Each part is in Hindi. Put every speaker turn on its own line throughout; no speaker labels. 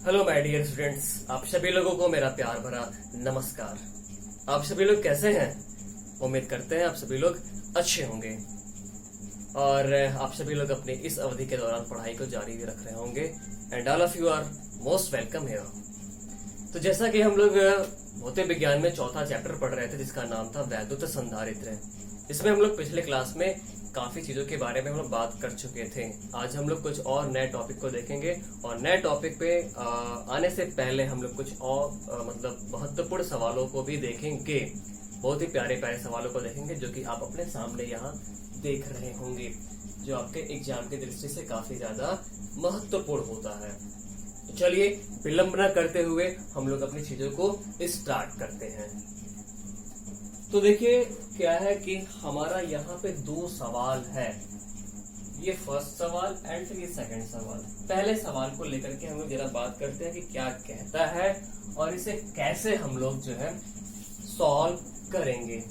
हेलो माय डियर स्टूडेंट्स, आप सभी लोगों को मेरा प्यार भरा नमस्कार। आप सभी लोग कैसे हैं? उम्मीद करते हैं आप सभी लोग अच्छे होंगे और आप सभी लोग अपनी इस अवधि के दौरान पढ़ाई को जारी भी रख रहे होंगे and all of you are most welcome here. तो जैसा कि हम लोग भौतिक विज्ञान में चौथा चैप्टर पढ़ रहे थे जिसका नाम था वैद्युत संधारित्र। इसमें हम लोग पिछले क्लास में काफी चीजों के बारे में हम लोग बात कर चुके थे। आज हम लोग कुछ और नए टॉपिक को देखेंगे और नए टॉपिक पे आने से पहले हम लोग कुछ और मतलब महत्वपूर्ण सवालों को भी देखेंगे। बहुत ही प्यारे प्यारे सवालों को देखेंगे जो कि आप अपने सामने यहाँ देख रहे होंगे, जो आपके एग्जाम की दृष्टि से काफी ज्यादा महत्वपूर्ण होता है। तो चलिए विलंब न करते हुए हम लोग अपनी चीजों को स्टार्ट करते हैं। तो देखिए क्या है कि हमारा यहाँ पे दो सवाल है, ये फर्स्ट सवाल एंड फिर ये सेकंड सवाल। पहले सवाल को लेकर के हम लोग जरा बात करते हैं कि क्या कहता है और इसे कैसे हम लोग जो है सॉल्व करेंगे।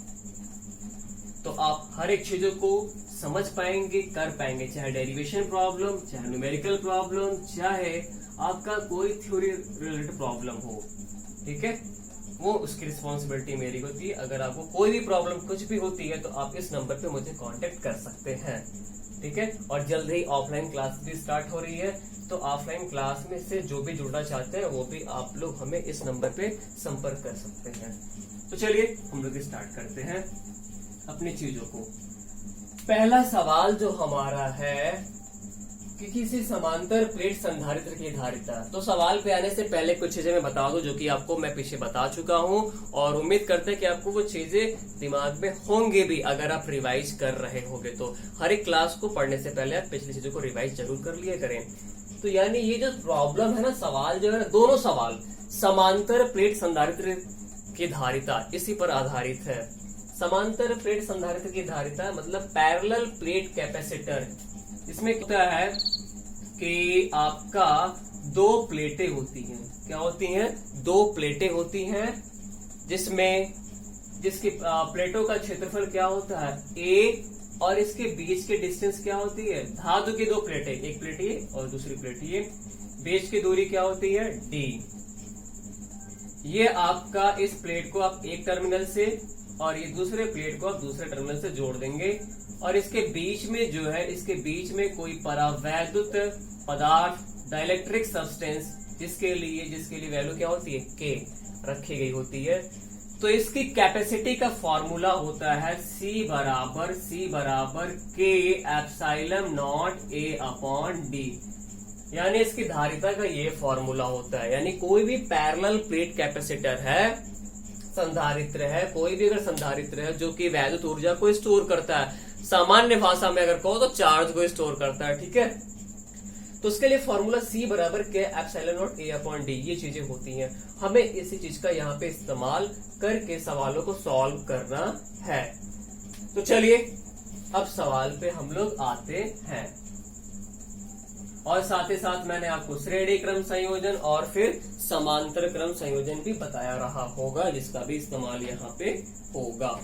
तो आप हर एक चीजों को समझ पाएंगे, कर पाएंगे, चाहे डेरिवेशन प्रॉब्लम, चाहे न्यूमेरिकल प्रॉब्लम, चाहे आपका कोई थ्योरी रिलेटेड प्रॉब्लम हो। ठीक है, वो उसकी रिस्पॉन्सिबिलिटी मेरी होती है। अगर आपको कोई भी प्रॉब्लम कुछ भी होती है तो आप इस नंबर पे मुझे कांटेक्ट कर सकते हैं। ठीक है, और जल्द ही ऑफलाइन क्लास भी स्टार्ट हो रही है, तो ऑफलाइन क्लास में से जो भी जुड़ना चाहते हैं वो भी आप लोग हमें इस नंबर पे संपर्क कर सकते हैं। तो चलिए हम लोग स्टार्ट करते हैं अपनी चीजों को। पहला सवाल जो हमारा है कि किसी समांतर प्लेट संधारित्र की धारिता। तो सवाल पे आने से पहले कुछ चीजें मैं बता दूं जो कि आपको मैं पीछे बता चुका हूं और उम्मीद करते हैं कि आपको वो चीजें दिमाग में होंगे भी अगर आप रिवाइज कर रहे होंगे। तो हर एक क्लास को पढ़ने से पहले आप पिछली चीजों को रिवाइज जरूर कर लिया करें। तो यानी ये जो प्रॉब्लम है ना, सवाल जो है ना, दोनों सवाल समांतर प्लेट संधारित्र की धारिता इसी पर आधारित है। समांतर प्लेट संधारित्र की धारिता मतलब पैरेलल प्लेट कैपेसिटर। इसमें क्या है कि आपका दो प्लेटें होती हैं। क्या होती हैं? दो प्लेटें होती हैं जिसकी प्लेटों का क्षेत्रफल क्या होता है a और इसके बीच के डिस्टेंस क्या होती है। धातु की दो प्लेटें, एक प्लेट ये और दूसरी प्लेट ये, बीच की दूरी क्या होती है d। ये आपका इस प्लेट को आप एक टर्मिनल से और ये दूसरे प्लेट को आप दूसरे टर्मिनल से जोड़ देंगे और इसके बीच में जो है, इसके बीच में कोई परावैद्युत पदार्थ डाइलेक्ट्रिक सब्सटेंस जिसके लिए वैल्यू क्या होती है k रखी गई होती है। तो इसकी कैपेसिटी का फॉर्मूला होता है C बराबर K epsilon not A upon D। यानी इसकी धारिता का ये फॉर्मूला होता है। यानी कोई भी पैरेलल प्लेट कैपेसिटर है, संधारित्र है, कोई भी अगर संधारित्र है जो कि वैद्युत ऊर्जा को स्टोर करता है, सामान्य भाषा में अगर कहो तो चार्ज को स्टोर करता है। ठीक है, तो उसके लिए फॉर्मूला C बराबर K epsilon not A upon D ये चीजें होती हैं। हमें इसी चीज का यहाँ पे इस्तेमाल करके सवालों को सॉल्व करना है। तो चलिए अब सवाल पे हम लोग आते हैं और साथ ही साथ मैंने आपको श्रेणी क्रम संयोजन और फिर समांतर क्रम संयोजन भी बताया रहा होगा जिसका भी इस्तेमाल यहाँ पे होगा।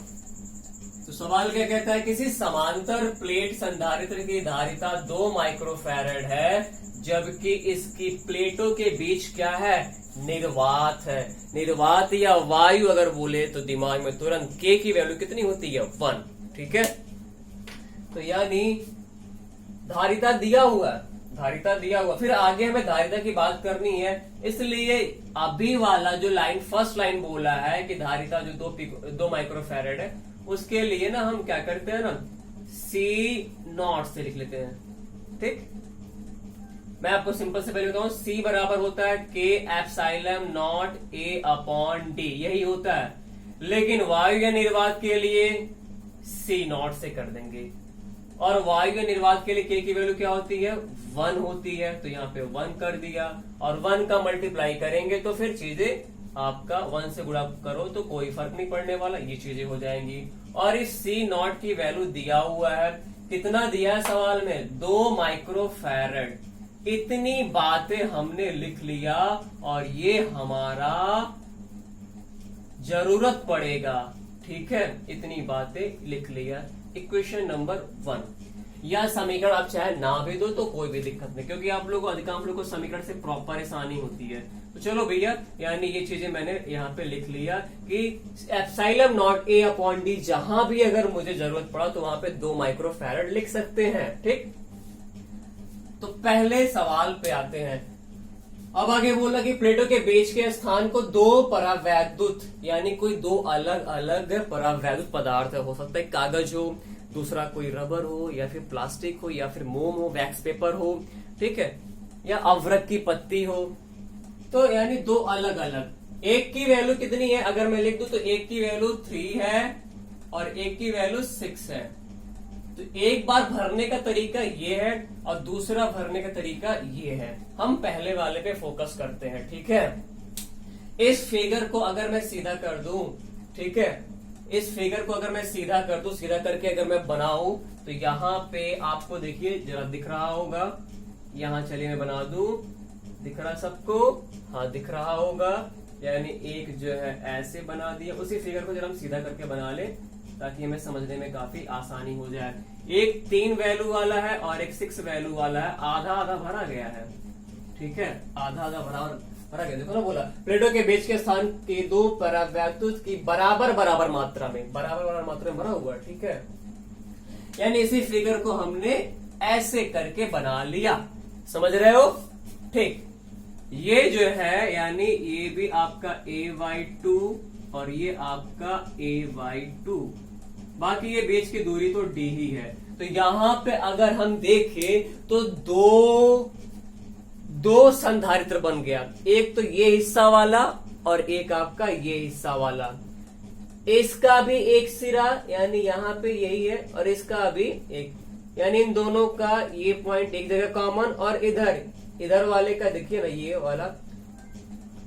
तो सवाल क्या कहता है, किसी समांतर प्लेट संधारित्र की धारिता 2 माइक्रोफैरड है जबकि इसकी प्लेटों के बीच क्या है, निर्वात है। निर्वात या वायु अगर बोले तो दिमाग में तुरंत K की वैल्यू कितनी होती है 1। ठीक है, तो यानी धारिता दिया हुआ, फिर आगे हमें धारिता की बात करनी है। इसलिए अभी वाला जो लाइन फर्स्ट लाइन बोला है कि धारिता जो 2 माइक्रोफैरड है, उसके लिए ना हम क्या करते हैं ना, C नॉट से लिख लेते हैं। ठीक, मैं आपको सिंपल से पहले बताऊं, C बराबर होता है K epsilon not A upon D, यही होता है। लेकिन वायु या निर्वात के लिए C नॉट से कर देंगे और वायु या निर्वात के लिए K की वैल्यू क्या होती है 1 होती है, तो यहाँ पे 1 कर दिया और 1 का मल्टीप्लाई करेंगे तो फिर चीजें आपका 1 से गुणा करो तो कोई फर्क नहीं पड़ने वाला, ये चीजें हो जाएंगी। और इस C नॉट की वैल्यू दिया हुआ है, कितना दिया है सवाल में 2 माइक्रोफैरड। इतनी बातें हमने लिख लिया और ये हमारा जरूरत पड़ेगा। ठीक है, इतनी बातें लिख लिया। इक्वेशन नंबर 1, या समीकरण आप चाहे ना भी दो तो कोई भी दिक्कत नहीं, क्योंकि आप लोगों को अधिकांश लोगों को समीकरण से परेशानी होती है। तो चलो भैया, यानी ये चीजें मैंने यहाँ पे लिख लिया कि epsilon not a upon D, जहां भी अगर मुझे जरूरत पड़ा तो वहां पे 2 माइक्रोफैरड लिख सकते हैं। ठीक, तो पहले सवाल पे आते हैं। अब आगे बोला कि प्लेटों के बीच के स्थान को 2 परावैद्युत, यानी कोई 2 अलग अलग परावैद्युत पदार्थ हो सकता है, कागज हो, दूसरा कोई रबर हो, या फिर प्लास्टिक हो, या फिर मोम हो, वैक्स पेपर हो, ठीक है, या अवरक की पत्ती हो। तो यानी 2 अलग अलग, एक की वैल्यू कितनी है अगर मैं लिख दूं तो एक की वैल्यू 3 है और एक की वैल्यू 6 है। तो एक बार भरने का तरीका ये है और दूसरा भरने का तरीका ये है। हम पहले वाले पे फोकस करते हैं, ठीक है। इस फिगर को अगर मैं सीधा कर दूं, ठीक है, इस फिगर को अगर मैं सीधा कर दूं, सीधा करके अगर मैं बनाऊं तो यहाँ पे आपको देखिए जरा दिख रहा होगा, यहाँ चलिए मैं बना दूं, दिख रहा सबको? हाँ दिख रहा होगा। यानी एक जो है ऐसे बना दिया, उसी फिगर को जरा हम सीधा करके बना ले ताकि हमें समझने में काफी आसानी हो जाए। एक 3 वैल्यू वाला है और एक 6 वैल्यू वाला है, आधा आधा भरा गया है, ठीक है, आधा आधा भरा गया। देखो ना, बोला प्लेटों के बीच के स्थान के 2 परावैद्युत की बराबर मात्रा में भरा हुआ, ठीक है। यानी इसी फिगर को हमने ऐसे करके बना लिया, समझ रहे हो? ठीक, ये जो है यानी ये भी आपका a/2 और ये आपका a/2, बाकी ये बीच की दूरी तो d ही है। तो यहां पे अगर हम देखें तो दो संधारित्र बन गया, एक तो ये हिस्सा वाला और एक आपका ये हिस्सा वाला। इसका भी एक सिरा यानी यहाँ पे यही है और इसका भी एक, यानी इन दोनों का ये पॉइंट एक जगह कॉमन, और इधर वाले का देखिए ना, ये वाला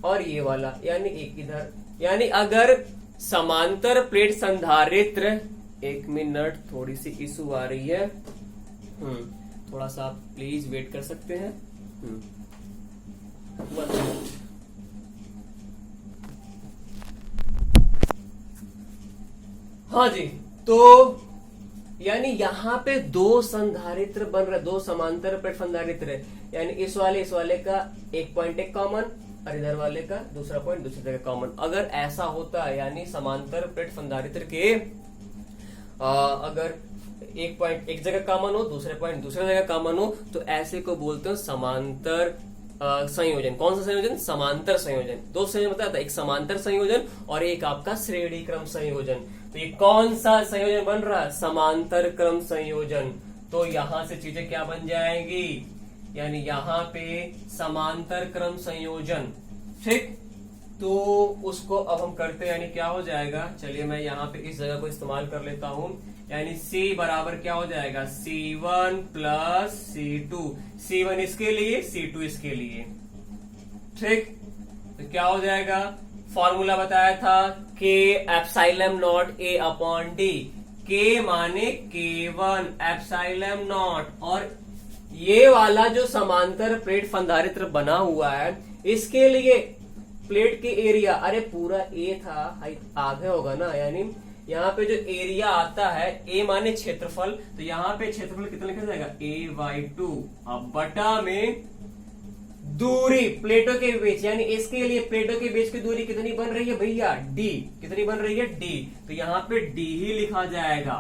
और ये वाला, यानी एक इधर। यानी अगर समांतर प्लेट संधारित्र, 1 मिनट थोड़ी सी इशू आ रही है, थोड़ा सा आप प्लीज वेट कर सकते हैं, 1 मिनट। हाँ जी, तो यानी यहाँ पे 2 संधारित्र बन रहे, 2 समांतर प्लेट संधारित्र है, यानी इस वाले का एक पॉइंट एक कॉमन और इधर वाले का दूसरा पॉइंट दूसरी जगह कॉमन। अगर ऐसा होता है यानी समांतर प्लेट संधारित्र के अगर एक पॉइंट एक जगह कॉमन हो, दूसरे पॉइंट दूसरी जगह कॉमन हो, तो ऐसे को बोलते हैं समांतर संयोजन। कौन सा संयोजन? समांतर संयोजन। 2 संयोजन बताया था, एक समांतर संयोजन और एक आपका श्रेणी क्रम संयोजन। तो ये कौन सा संयोजन बन रहा है? समांतर क्रम संयोजन। तो यहां से चीजें क्या बन जाएंगी? यानी यहाँ पे समांतर क्रम संयोजन, ठीक। तो उसको अब हम करते हैं, यानी क्या हो जाएगा, चलिए मैं यहाँ पे इस जगह को इस्तेमाल कर लेता हूं। यानी C बराबर क्या हो जाएगा? C1 प्लस C2, C1 इसके लिए, C2 इसके लिए, ठीक। तो क्या हो जाएगा? फॉर्मूला बताया था K epsilon not A upon D। K माने K1 एप्सिलॉन नॉट, और ये वाला जो समांतर प्लेट संधारित्र बना हुआ है इसके लिए प्लेट के एरिया, अरे पूरा A था, आगे होगा ना, यानी यहाँ पे जो एरिया आता है A माने क्षेत्रफल, तो यहाँ पे क्षेत्रफल कितना लिखा जाएगा? a/2। अब बटा में दूरी प्लेटों के बीच, यानी इसके लिए प्लेटों के बीच की दूरी कितनी बन रही है भैया? D। कितनी बन रही है? D। तो यहाँ पे D ही लिखा जाएगा,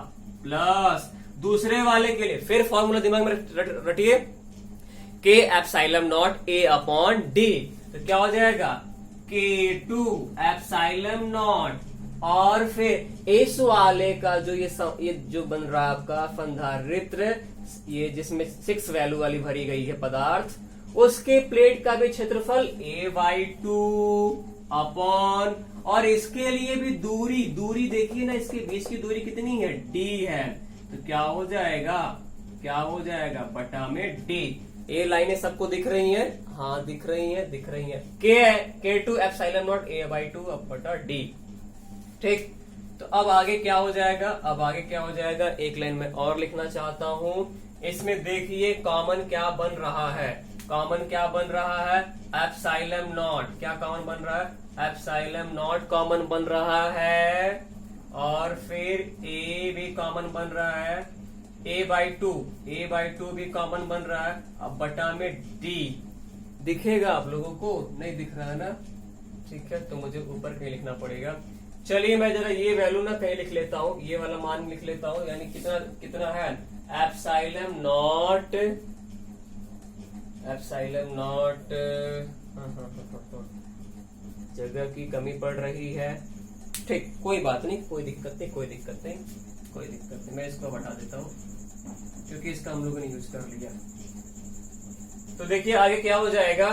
प्लस दूसरे वाले के लिए फिर फॉर्मूला दिमाग में रटिए, K epsilon not A upon D। तो क्या हो जाएगा? K2 एप्सिलॉन नॉट, और फिर इस वाले का जो ये जो बन रहा है आपका संधारित्र, ये जिसमें 6 वैल्यू वाली भरी गई है पदार्थ, उसके प्लेट का भी क्षेत्रफल a/2 अपॉन, और इसके लिए भी दूरी देखिए ना, इसके बीच की दूरी कितनी है? D है। तो क्या हो जाएगा? बटा में D। ए लाइनें सबको दिख रही हैं? हाँ दिख रही हैं। K2 एप्सिलॉन नॉट a/2 बटा D, ठीक। तो अब आगे क्या हो जाएगा? एक लाइन में और लिखना चाहता हूं। इसमें देखिए कॉमन क्या बन रहा है? Epsilon not. क्या कॉमन बन रहा है? एप्सिलॉन नॉट कॉमन बन रहा है, और फिर A भी कॉमन बन रहा है। a/2 भी कॉमन बन रहा है। अब बटा में d दिखेगा आप लोगों को, नहीं दिख रहा है ना, ठीक है, तो मुझे ऊपर कहीं लिखना पड़ेगा। चलिए मैं जरा ये वैल्यू ना कहीं लिख लेता हूँ, ये वाला मान लिख लेता हूँ, यानी कितना कितना है एप्सिलॉन नॉट जगह की कमी पड़ रही है, ठीक, कोई बात नहीं, कोई दिक्कत नहीं, मैं इसको हटा देता हूँ क्योंकि इसका हम लोगों ने यूज कर लिया। तो देखिए आगे क्या हो जाएगा,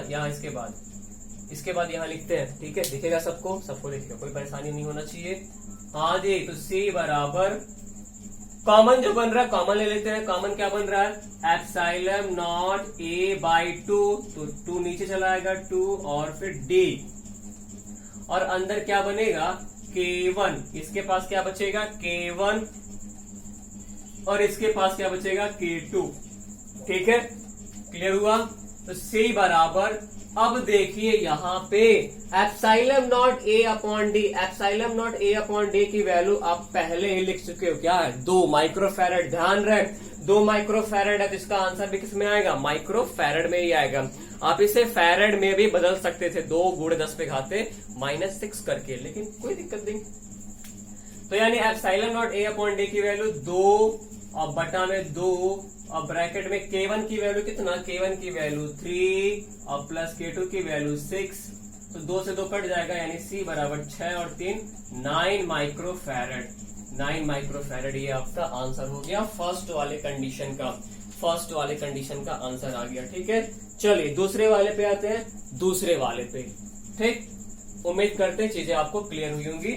यहाँ इसके बाद यहाँ लिखते हैं, ठीक है, दिखेगा सबको दिखेगा, कोई परेशानी नहीं होना चाहिए। हाँ जी, तो C बराबर कॉमन जो बन रहा है, कॉमन ले लेते हैं, कॉमन क्या बन रहा है एप्सिलॉन नॉट a/2, तो 2 नीचे चला आएगा 2 और फिर d, और अंदर क्या बनेगा K1, इसके पास क्या बचेगा K1 और इसके पास क्या बचेगा K2, ठीक है, क्लियर हुआ। तो C बराबर, अब देखिए यहाँ पे एप्सिलॉन नॉट a/d की वैल्यू आप पहले ही लिख चुके हो, क्या है 2 माइक्रोफैरड। ध्यान रहे 2 माइक्रोफैरड है, तो इसका आंसर भी किस में आएगा, माइक्रोफैरड में ही आएगा। आप इसे फैरड में भी बदल सकते थे, 2 × 10⁻⁻⁶ करके, लेकिन कोई दिक्कत नहीं। तो यानी एप्सिलॉन नॉट a/d की वैल्यू 2 और बटा में 2 और ब्रैकेट में K1 की वैल्यू कितना, K1 की वैल्यू 3 और प्लस K2 की वैल्यू 6, तो 2 से 2 कट जाएगा, यानी C बराबर 6 और 3 9 माइक्रोफैरड। ये आपका आंसर हो गया फर्स्ट वाले कंडीशन का आंसर आ गया, ठीक है। चलिए दूसरे वाले पे आते हैं, ठीक, उम्मीद करते हैं चीजें आपको क्लियर हुई होंगी।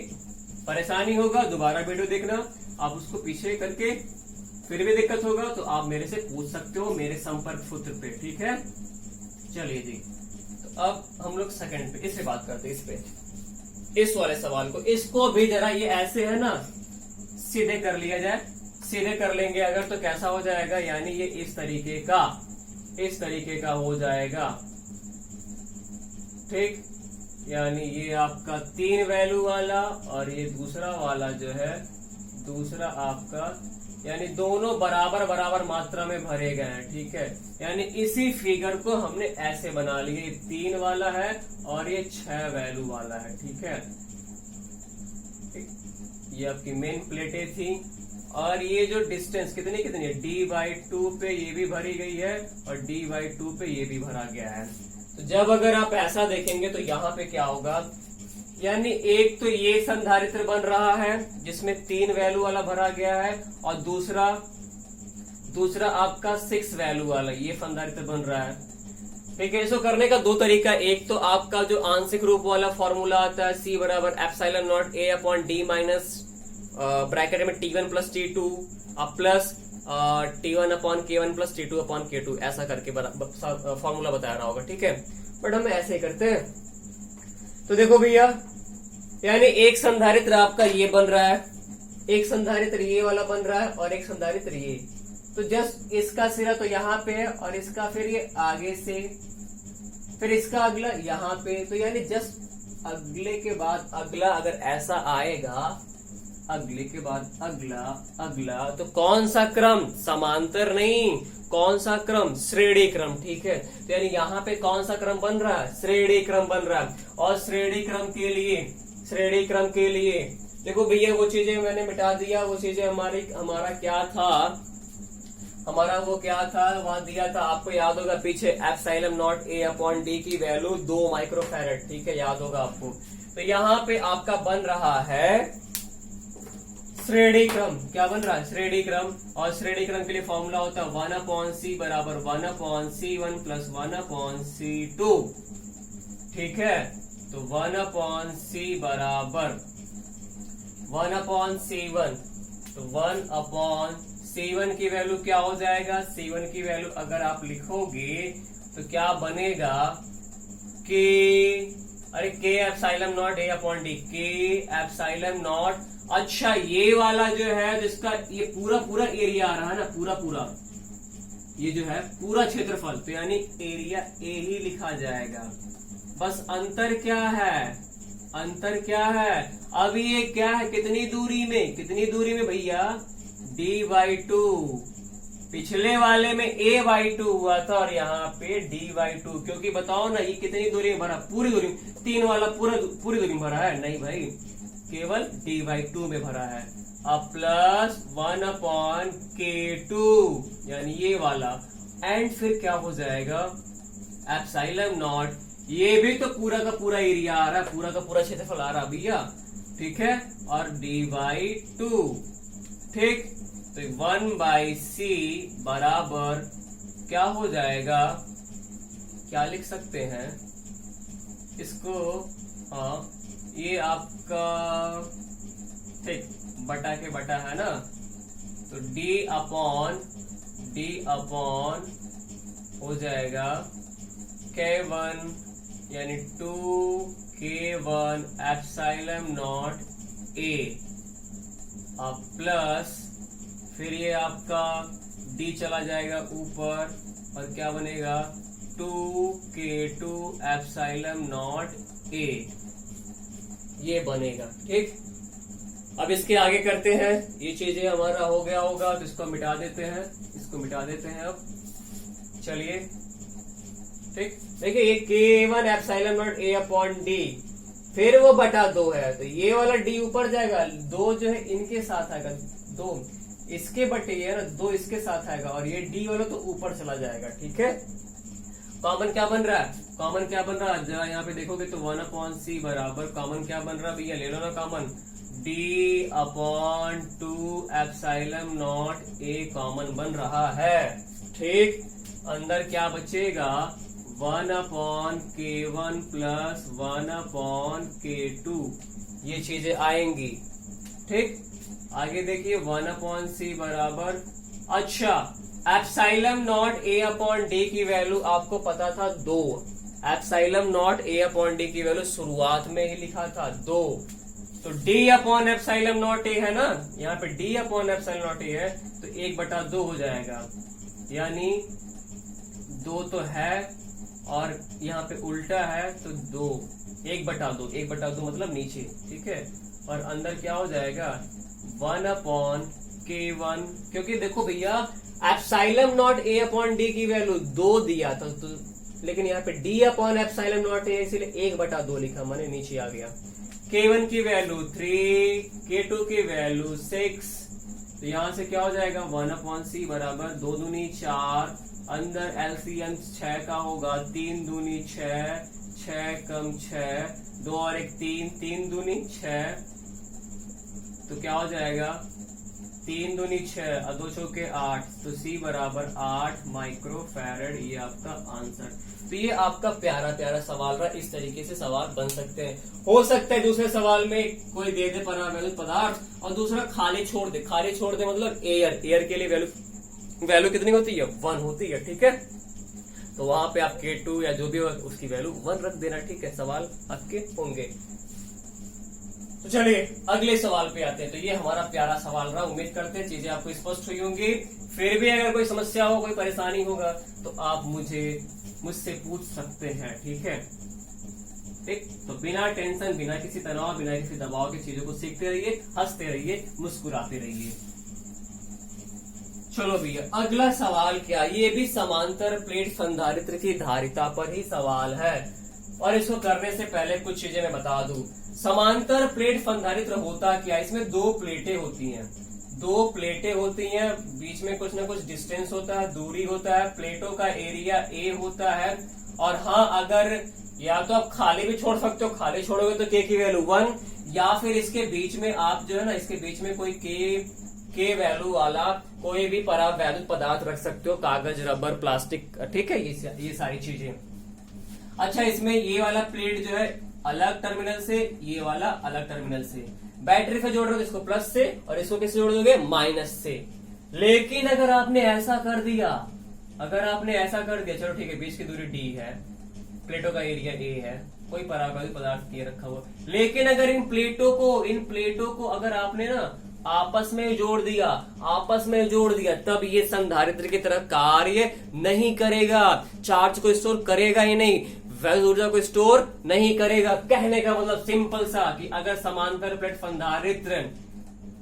परेशानी होगा दोबारा वीडियो देखना, आप उसको पीछे करके फिर भी दिक्कत होगा तो आप मेरे से पूछ सकते हो मेरे संपर्क सूत्र पे, ठीक है। चलिए जी, तो अब हम लोग सेकंड पे इससे बात करते हैं, इस वाले सवाल को, इसको भी जरा ये ऐसे है ना सीधे कर लिया जाए, सीधे कर लेंगे अगर तो कैसा हो जाएगा, यानी ये इस तरीके का हो जाएगा, ठीक, यानी ये आपका 3 वैल्यू वाला और ये दूसरा वाला जो है दूसरा आपका, यानी दोनों बराबर मात्रा में भरे गए हैं, ठीक है। यानी इसी फिगर को हमने ऐसे बना लिया, ये 3 वाला है और ये 6 वैल्यू वाला है, ठीक है। ये आपकी मेन प्लेटें थी और ये जो डिस्टेंस कितनी है d/2 पे ये भी भरी गई है और d/2 पे ये भी भरा गया है। तो जब अगर आप ऐसा देखेंगे तो यहाँ पे क्या होगा, यानी एक तो ये संधारित्र बन रहा है जिसमें 3 वैल्यू वाला भरा गया है और दूसरा आपका 6 वैल्यू वाला ये संधारित्र बन रहा है, ठीक है। इसको करने का 2 तरीका, एक तो आपका जो आंशिक रूप वाला फॉर्मूला आता है C बराबर epsilon not a/d minus bracket में T1 plus T2 plus T1/K1 plus T2/K2, ऐसा करके फॉर्मूला बताया रहा होगा, ठीक है। बट हम ऐसे ही करते हैं। तो देखो भैया, यानी एक संधारित्र आपका ये बन रहा है, एक संधारित्र ये वाला बन रहा है और एक संधारित्र ये, तो जस्ट इसका सिरा तो यहाँ पे है और इसका फिर ये आगे से, फिर इसका अगला यहाँ पे, तो यानी जस्ट अगले के बाद अगला अगर ऐसा आएगा, अगले के बाद अगला, तो कौन सा क्रम, समांतर नहीं, कौन सा क्रम, श्रेणी क्रम, ठीक है। तो यानी यहाँ पे कौन सा क्रम बन रहा है, श्रेणी क्रम बन रहा है। और श्रेणी क्रम के लिए देखो भैया, वो चीजें मैंने मिटा दिया, वो चीजें हमारा क्या था, वहां दिया था, आपको याद होगा पीछे एप्सिलॉन नॉट a/d की वैल्यू 2 माइक्रोफैरड, ठीक है, याद होगा आपको। तो यहाँ पे आपका बन रहा है श्रेणी क्रम, क्या बन रहा है, श्रेणी क्रम। और श्रेणी क्रम के लिए फॉर्मूला होता है 1/c बराबर 1/c1 प्लस 1/c2, ठीक है। तो 1/c बराबर 1/c1, तो 1/c1 की वैल्यू क्या हो जाएगा, C1 की वैल्यू अगर आप लिखोगे तो क्या बनेगा K epsilon not a/d, K epsilon not. अच्छा, ये वाला जो है जिसका ये पूरा एरिया आ रहा है ना, पूरा ये जो है पूरा क्षेत्रफल, तो यानी एरिया ए ही लिखा जाएगा। बस अंतर क्या है, अंतर क्या है? अब ये क्या है, कितनी दूरी में भैया? d/2। पिछले वाले में a/2 हुआ था और यहाँ पे d/2, क्योंकि बताओ ना ये कितनी दूरी में भरा? पूरी दूरी में। 3 वाला पूरी दूरी में भरा है? नहीं भाई, केवल d/2 में भरा है। अब प्लस 1/k2 यानी ये वाला, एंड फिर क्या हो जाएगा? एप्सिलॉन नॉट, ये भी तो पूरा का पूरा एरिया आ रहा है, पूरा का पूरा क्षेत्रफल आ रहा भैया, ठीक है, और d/2, ठीक। तो 1/c बराबर क्या हो जाएगा? क्या लिख सकते हैं इसको? हाँ, ये आपका ठीक बटा के बटा है ना, तो d अपॉन हो जाएगा k1 यानी 2k1 एप्सिलॉन नॉट a, अब प्लस फिर ये आपका d चला जाएगा ऊपर और क्या बनेगा? 2k2 एप्सिलॉन नॉट a, ये बनेगा, ठीक। अब इसके आगे करते हैं, ये चीजें हमारा हो गया होगा तो इसको मिटा देते हैं, अब चलिए, ठीक। देखिए ये k1 epsilon not a upon d, फिर वो बटा 2 है, तो ये वाला d ऊपर जाएगा, 2 जो है इनके साथ आएगा, 2 इसके बटे ये ना, 2 इसके साथ आएगा, और ये d वाला तो ऊपर चला जाएगा, ठीक है। कॉमन क्या बन रहा है? जरा यहाँ पे देखोगे तो 1/c बराबर कॉमन क्या बन रहा है भैया? ले लो ना common, d/2 epsilon not a common बन रहा है, ठीक। अंदर क्या बचेगा? 1/k1 प्लस 1/k2, ये चीजें आएंगी, ठीक। आगे देखिए 1/c बराबर, अच्छा epsilon not a upon d की वैल्यू आपको पता था 2, epsilon not a upon d की वैल्यू शुरुआत में ही लिखा था 2, तो d upon epsilon not a है ना, यहाँ पे d upon epsilon not a है, तो 1/2 हो जाएगा, यानी 2 तो है और यहाँ पे उल्टा है तो 2, 1/2 मतलब नीचे, ठीक है। और अंदर क्या हो जाएगा? 1/k1, क्योंकि देखो भैया epsilon not a upon d की वैल्यू 2 दिया था, तो लेकिन यहाँ पे d upon epsilon not a इसलिए 1/2 लिखा, माने नीचे आ गया। k1 की वैल्यू 3, k2 की वैल्यू 6, तो यहां से क्या हो जाएगा? 1/c बराबर 2 दूनी 4, अंदर एलसीएम 6 का होगा, 3 दूनी 6, 6 कम 6, 2 और 1 3, 3 दूनी 6, तो क्या हो जाएगा? 3 दूनी 6 और 2 चौके 8, तो C बराबर 8 माइक्रोफैरड, ये आपका आंसर। तो ये आपका प्यारा प्यारा सवाल रहा, इस तरीके से सवाल बन सकते हैं। हो सकता है दूसरे सवाल में कोई दे दे परावैल्यूज पदार्थ और दूसरा खाली छोड़ दे, मतलब एयर के लिए वैल्यू कितनी होती है? 1 होती है, ठीक है। तो वहां पे आप K2 या जो भी हो उसकी वैल्यू 1 रख देना, ठीक है, सवाल आपके होंगे। तो चलिए अगले सवाल पे आते हैं। तो ये हमारा प्यारा सवाल रहा, उम्मीद करते हैं चीजें आपको स्पष्ट हुई होंगी। फिर भी अगर कोई समस्या हो, कोई परेशानी होगा तो आप मुझसे पूछ सकते हैं, ठीक है, ठीक। तो बिना टेंशन, बिना किसी तनाव, बिना किसी दबाव की चीजों को सीखते रहिए, हंसते रहिए, मुस्कुराते रहिए। चलो भैया अगला सवाल क्या, ये भी समांतर प्लेट संधारित्र की धारिता पर ही सवाल है, और इसको करने से पहले कुछ चीजें मैं बता दूं। समांतर प्लेट संधारित्र होता क्या? इसमें 2 प्लेटें होती हैं, बीच में कुछ ना कुछ डिस्टेंस होता है, दूरी होता है, प्लेटों का एरिया A होता है, और हाँ अगर या तो आप खाली भी छोड़ सकते हो, खाली छोड़ोगे तो K की वैल्यू 1, या फिर इसके बीच में आप जो है ना, इसके बीच में कोई K वैल्यू वाला कोई भी परावैद्युत पदार्थ रख सकते हो, कागज, रबर, प्लास्टिक, ठीक है, ये सारी चीजें। अच्छा इसमें ये वाला प्लेट जो है अलग टर्मिनल से, ये वाला अलग टर्मिनल से, बैटरी से जोड़ रहे हो इसको प्लस से और इसको किससे जोड़ दोगे? माइनस से। लेकिन अगर आपने ऐसा कर दिया, चलो ठीक है, बीच की दूरी D है, प्लेटों का एरिया A है, कोई परावैद्युत पदार्थ ये रखा हुआ, लेकिन अगर इन प्लेटों को अगर आपने ना आपस में जोड़ दिया, तब ये संधारित्र की तरह कार्य नहीं करेगा, चार्ज को स्टोर करेगा ही नहीं। वैद्युत ऊर्जा को स्टोर नहीं करेगा। कहने का मतलब सिंपल सा कि अगर समांतर प्लेट संधारित्र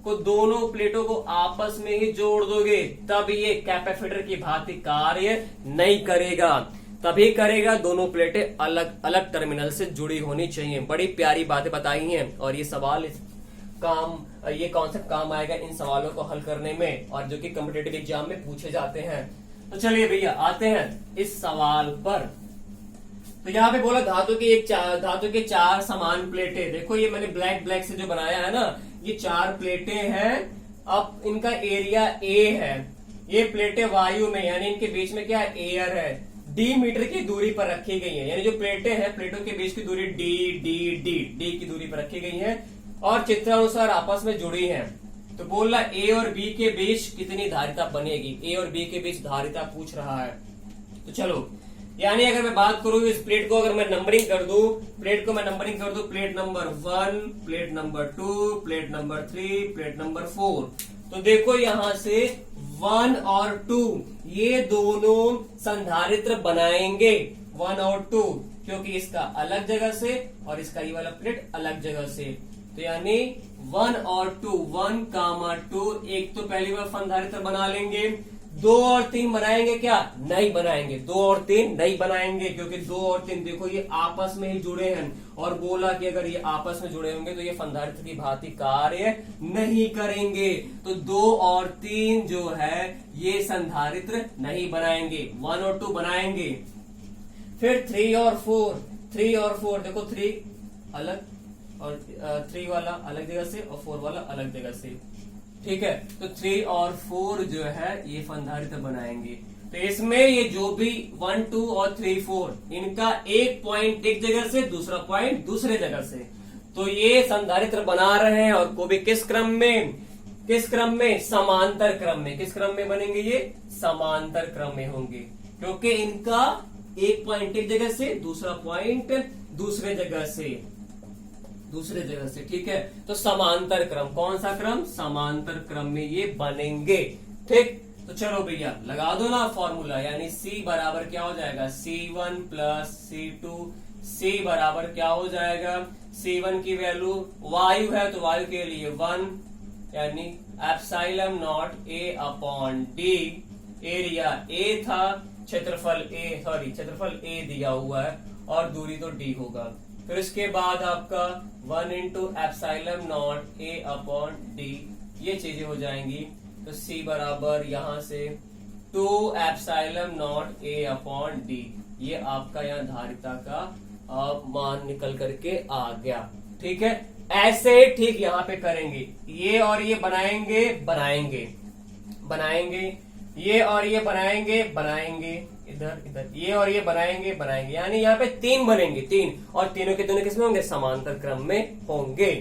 को दोनों प्लेटों को आपस में ही जोड़ दोगे तब ये कैपेसिटर की भांति कार्य नहीं करेगा। तभी करेगा दोनों प्लेटें अलग अलग टर्मिनल से जुड़ी होनी चाहिए। बड़ी प्यारी बातें बताई हैं और ये सवाल ये कॉन्सेप्ट काम आएगा इन सवालों को हल करने में और जो कि कॉम्पिटिटिव एग्जाम में पूछे जाते हैं। तो चलिए भैया आते हैं इस सवाल पर। तो यहाँ पे बोला धातु के 4 समान प्लेटें। देखो ये मैंने ब्लैक से जो बनाया है ना, ये 4 प्लेटें हैं। अब इनका एरिया ए है। ये प्लेटें वायु में यानी इनके बीच में क्या एयर है, डी मीटर की दूरी पर रखी गई है। यानी जो प्लेटें हैं प्लेटों के बीच की दूरी डी की दूरी पर रखी गई है और चित्रानुसार आपस में जुड़ी हैं। तो बोल रहा ए और बी के बीच कितनी धारिता बनेगी, ए और बी के बीच धारिता पूछ रहा है। तो चलो, यानी अगर मैं बात करूं इस प्लेट को, अगर मैं नंबरिंग कर दूं, plate number 1, plate number 2, plate number 3, plate number 4। तो देखो यहां से 1 और 2 ये दोनों संधारित्र बनाएंगे, 1 और 2, क्योंकि इसका अलग जगह से और इसका ये वाला प्लेट अलग जगह से। तो यानी 1 और 2, 1, 2 एक तो पहली बार संधारित्र बना लेंगे। 2 और 3 बनाएंगे क्या? नहीं बनाएंगे। 2 और 3 नहीं बनाएंगे क्योंकि 2 और 3 देखो ये आपस में ही जुड़े हैं और बोला कि अगर ये आपस में जुड़े होंगे तो ये संधारित्र की भांति कार्य नहीं करेंगे। तो 2 और 3 जो है ये संधारित्र नहीं बनाएंगे, 1 और 2 बनाएंगे। फिर 3 और 4 देखो 3 अलग और 3 वाला अलग जगह से और 4 वाला अलग जगह से। ठीक है, तो 3 और 4 जो है ये संधारित्र बनाएंगे। तो इसमें ये जो भी 1, 2 और 3, 4 इनका एक पॉइंट एक जगह से, दूसरा पॉइंट दूसरे जगह से, तो ये संधारित्र बना रहे हैं। और को भी किस क्रम में? समांतर क्रम में। किस क्रम में बनेंगे? ये समांतर क्रम में होंगे क्योंकि इनका एक पॉइंट एक जगह से, दूसरा पॉइंट दूसरे जगह से। ठीक है, तो समांतर क्रम। कौन सा क्रम? समांतर क्रम में ये बनेंगे। ठीक, तो चलो भैया लगा दो ना फॉर्मूला, यानी C बराबर क्या हो जाएगा? C1 plus C2। C बराबर क्या हो जाएगा? C1 की वैल्यू वायु है तो वायु के लिए 1 यानी epsilon not A upon D। Area A था, क्षेत्रफल A दिया हुआ है और दूरी तो D होगा। फिर इसके बाद आपका 1 into epsilon not A upon D, ये चीजें हो जाएंगी। तो C बराबर यहां से 2 epsilon not A upon D, ये आपका यहाँ धारिता का मान निकल करके आ गया। ठीक है, ऐसे ठीक यहाँ पे करेंगे। ये और ये बनाएंगे, ये और ये बनाएंगे, इधर ये और ये बनाएंगे, यानी यहाँ पे 3 बनेंगे, 3 और तीनों के दोनों किसमें होंगे? समांतर क्रम में होंगे।